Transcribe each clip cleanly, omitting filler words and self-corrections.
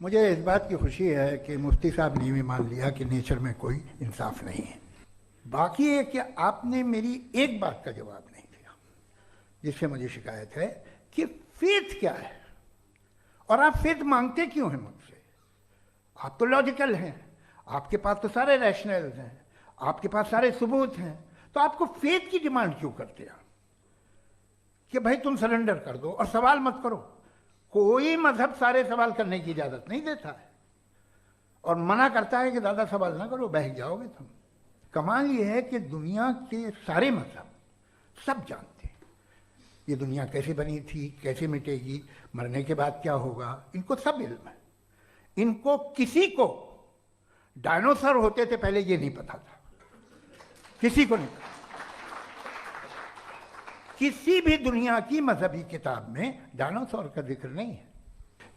मुझे इस बात की खुशी है कि मुफ्ती साहब ने भी मान लिया कि नेचर में कोई इंसाफ नहीं है। बाकी है कि आपने मेरी एक बात का जवाब नहीं दिया, जिससे मुझे शिकायत है कि फेथ क्या है और आप फेथ मांगते क्यों हैं मुझसे। आप तो लॉजिकल हैं, आपके पास तो सारे रैशनल्स हैं, आपके पास सारे सबूत हैं, तो आपको फेथ की डिमांड क्यों करते हैं कि भाई तुम सरेंडर कर दो और सवाल मत करो। कोई मजहब सारे सवाल करने की इजाजत नहीं देता है और मना करता है कि ज़्यादा सवाल ना करो, बह जाओगे तुम। कमाल ये है कि दुनिया के सारे मजहब सब जानते हैं ये दुनिया कैसे बनी थी, कैसे मिटेगी, मरने के बाद क्या होगा, इनको सब इल्म है। इनको किसी को डायनासोर होते थे पहले ये नहीं पता था, किसी को नहीं पता। किसी भी दुनिया की मजहबी किताब में डायनासोर का जिक्र नहीं है।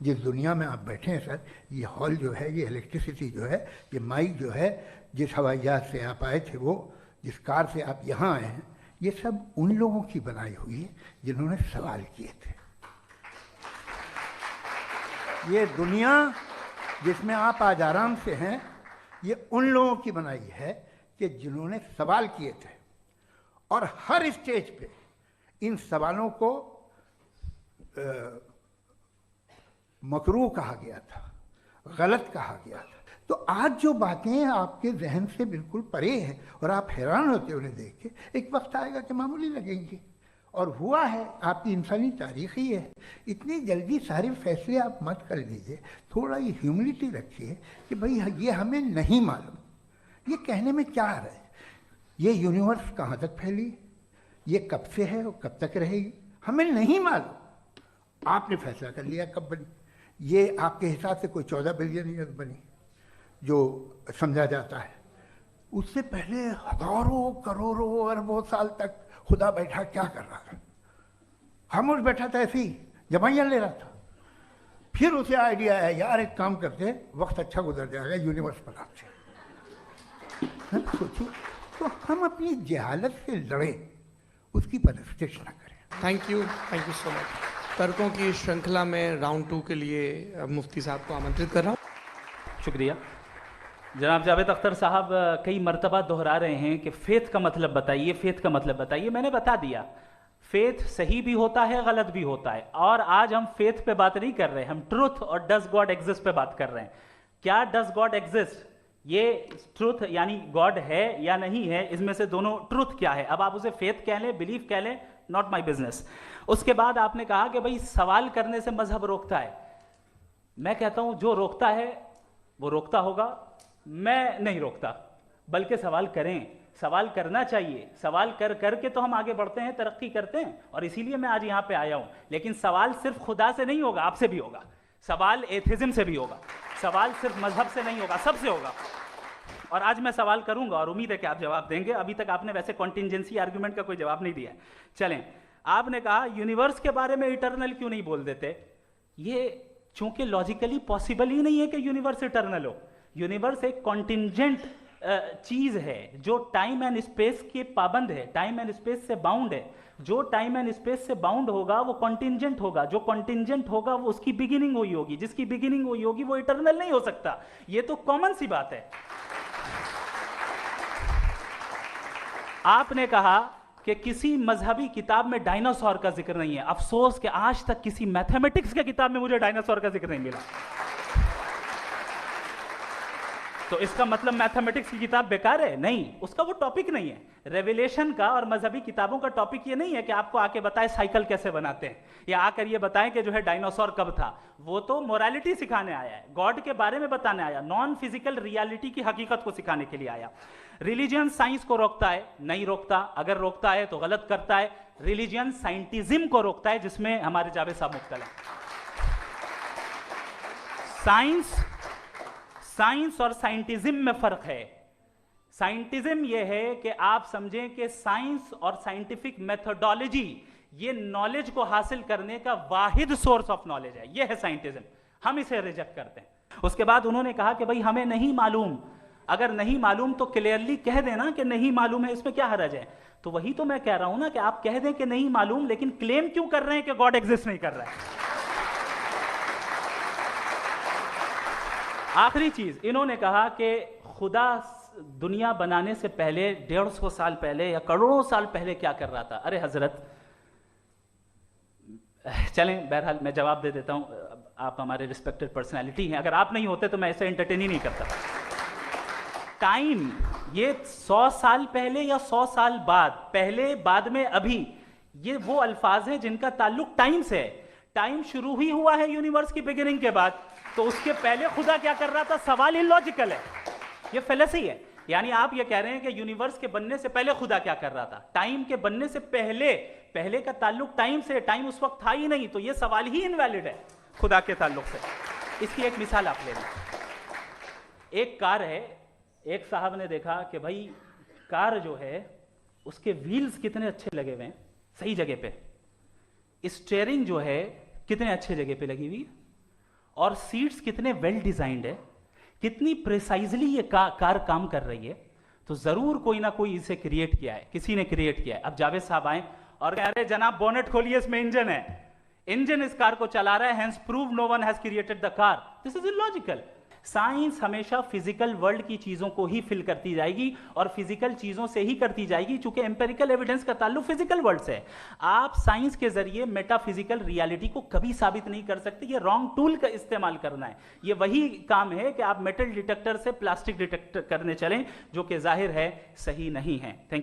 जिस दुनिया में आप बैठे हैं सर, ये हॉल जो है, ये इलेक्ट्रिसिटी जो है, ये माइक जो है, जिस हवाई जहाज से आप आए थे, वो जिस कार से आप यहाँ आए हैं, ये सब उन लोगों की बनाई हुई है जिन्होंने सवाल किए थे। ये दुनिया जिसमें आप आज आराम से हैं, ये उन लोगों की बनाई है कि जिन्होंने सवाल किए थे और हर स्टेज पे इन सवालों को मकरूह कहा गया था, गलत कहा गया था। तो आज जो बातें आपके जहन से बिल्कुल परे हैं और आप हैरान होते उन्हें देख के, एक वक्त आएगा कि मामूली लगेंगे। और हुआ है, आपकी इंसानी तारीख ही है। इतनी जल्दी सारे फैसले आप मत कर लीजिए, थोड़ा ये ह्यूमिलिटी रखिए कि भाई ये हमें नहीं मालूम। ये कहने में क्या आ रहा है, ये यूनिवर्स कहाँ तक फैली, ये कब से है और कब तक रहेगी, हमें नहीं मालूम। आपने फैसला कर लिया कब बनी। ये आपके हिसाब से कोई 14 बिलियन ईयर बनी जो समझा जाता है। उससे पहले हजारों करोड़ों अरबों साल तक खुदा बैठा क्या कर रहा था? खामोश बैठा था, ऐसे ही जमाइयाँ ले रहा था। फिर उसे आइडिया आया, यार एक काम करते, वक्त अच्छा गुजर जाएगा, यूनिवर्स बनाते। सोचो, तो हम अपनी जहालत से लड़े, उसकी परस्तिश न करें। Thank you so much. तर्कों की श्रृंखला में राउंड 2 के लिए मुफ्ती साहब को आमंत्रित कर रहा हूँ। शुक्रिया। जनाब जावेद अख्तर साहब कई मरतबा दोहरा रहे हैं कि फेथ का मतलब बताइए, फेथ का मतलब बताइए। मैंने बता दिया, फेथ सही भी होता है, गलत भी होता है। और आज हम फेथ पे बात नहीं कर रहे, हम ट्रुथ और डज गॉड एग्जिस्ट पे बात कर रहे हैं। क्या डज गॉड एग्जिस्ट, ये ट्रुथ यानी गॉड है या नहीं है, इसमें से दोनों ट्रुथ क्या है। अब आप उसे फेथ कह लें, बिलीफ कह लें, नॉट माई बिजनेस। उसके बाद आपने कहा कि भाई सवाल करने से मजहब रोकता है। मैं कहता हूं जो रोकता है वो रोकता होगा, मैं नहीं रोकता। बल्कि सवाल करें, सवाल करना चाहिए। सवाल कर करके तो हम आगे बढ़ते हैं, तरक्की करते हैं, और इसीलिए मैं आज यहां पे आया हूं। लेकिन सवाल सिर्फ खुदा से नहीं होगा, आपसे भी होगा। सवाल एथिज्म से भी होगा, सवाल सिर्फ मजहब से नहीं होगा, सबसे होगा। और आज मैं सवाल करूंगा और उम्मीद है कि आप जवाब देंगे। अभी तक आपने वैसे कॉन्टिंजेंसी आर्गुमेंट का कोई जवाब नहीं दिया। चलें, आपने कहा यूनिवर्स के बारे में इटर्नल क्यों नहीं बोल देते। ये चूंकि लॉजिकली पॉसिबल ही नहीं है कि यूनिवर्स इटर्नल हो। यूनिवर्स एक कॉन्टिंजेंट चीज है जो टाइम एंड स्पेस के पाबंद है, टाइम एंड स्पेस से बाउंड है। जो टाइम एंड स्पेस से बाउंड होगा वो कॉन्टिंजेंट होगा, जो कॉन्टिंजेंट होगा वो उसकी बिगिनिंग हुई होगी, जिसकी बिगिनिंग हुई होगी वो इटर्नल नहीं हो सकता। ये तो कॉमन सी बात है। आपने कहा कि किसी मजहबी किताब में डायनासोर का जिक्र नहीं है। अफसोस कि आज तक किसी मैथमेटिक्स की किताब में मुझे डायनासोर का जिक्र नहीं मिला। तो इसका मतलब मैथमेटिक्स की किताब बेकार है? नहीं, उसका वो टॉपिक नहीं है। रेवलेशन का और मजहबी किताबों का टॉपिक ये नहीं है कि आपको आके बताए साइकिल कैसे बनाते हैं, या आकर ये बताएं कि जो है डायनासोर कब था। वो तो मोरालिटी सिखाने आया है, गॉड के बारे में बताने आया, नॉन फिजिकल रियलिटी की हकीकत को सिखाने के लिए आया। रिलीजियन साइंस को रोकता है? नहीं रोकता। अगर रोकता है तो गलत करता है। रिलीजियन साइंटिज्म को रोकता है, जिसमें हमारे जावेद साहब मुब्तला है। साइंस और साइंटिज्म में फर्क है। साइंटिज्म यह है कि आप समझें कि साइंस और साइंटिफिक मेथोडोलॉजी ये नॉलेज को हासिल करने का वाहिद सोर्स ऑफ नॉलेज है। यह है साइंटिज्म, हम इसे रिजेक्ट करते हैं। उसके बाद उन्होंने कहा कि भाई हमें नहीं मालूम। अगर नहीं मालूम तो क्लियरली कह देना कि नहीं मालूम है, इसमें क्या हर्ज है। तो वही तो मैं कह रहा हूं ना कि आप कह दें कि नहीं मालूम, लेकिन क्लेम क्यों कर रहे हैं कि गॉड एग्जिस्ट नहीं कर रहा है। आखिरी चीज, इन्होंने कहा कि खुदा दुनिया बनाने से पहले 150 साल पहले या करोड़ों साल पहले क्या कर रहा था। अरे हजरत, चलें, बहरहाल मैं जवाब दे देता हूं, आप हमारे रिस्पेक्टेड पर्सनैलिटी हैं, अगर आप नहीं होते तो मैं ऐसे एंटरटेन ही नहीं करता। टाइम, ये 100 साल पहले या 100 साल बाद, पहले बाद में अभी, ये वो अल्फाज हैं जिनका ताल्लुक टाइम से है। टाइम शुरू ही हुआ है यूनिवर्स की बिगिनिंग के बाद, तो उसके पहले खुदा क्या कर रहा था? सवाल इलॉजिकल है, ये फेलेसी है। यानी आप ये कह रहे हैं कि यूनिवर्स के बनने से पहले खुदा क्या कर रहा था? टाइम के बनने से पहले, पहले का ताल्लुक टाइम से, टाइम उस वक्त था ही नहीं, तो ये सवाल ही इनवैलिड है खुदा के ताल्लुक से। इसकी एक मिसाल आप ले लें। एक कार है, एक साहब ने देखा कि भाई कार जो है उसके व्हील्स कितने अच्छे लगे हुए हैं, सही जगह पे, स्टीयरिंग जो है कितने अच्छे जगह पे लगी हुई, और सीट्स कितने वेल डिजाइंड है, कितनी प्रिसाइजली ये कार काम कर रही है, तो जरूर कोई ना कोई इसे क्रिएट किया है, किसी ने क्रिएट किया है। अब जावेद साहब आए और कह रहे जनाब बोनेट खोलिए, इसमें इंजन है, इंजन इस कार को चला रहा है, hence prove no one has created the car. This is illogical. Science हमेशा फिजिकल वर्ल्ड की चीजों को ही फिल करती जाएगी और फिजिकल चीजों से ही करती जाएगी, चूंकि एम्पेरिकल एविडेंस का ताल्लुक फिजिकल वर्ल्ड से है। आप साइंस के जरिए मेटाफिजिकल रियलिटी को कभी साबित नहीं कर सकते, ये रॉन्ग टूल का इस्तेमाल करना है। ये वही काम है कि आप मेटल डिटेक्टर से प्लास्टिक डिटेक्टर करने चलें, जो कि जाहिर है सही नहीं है। थैंक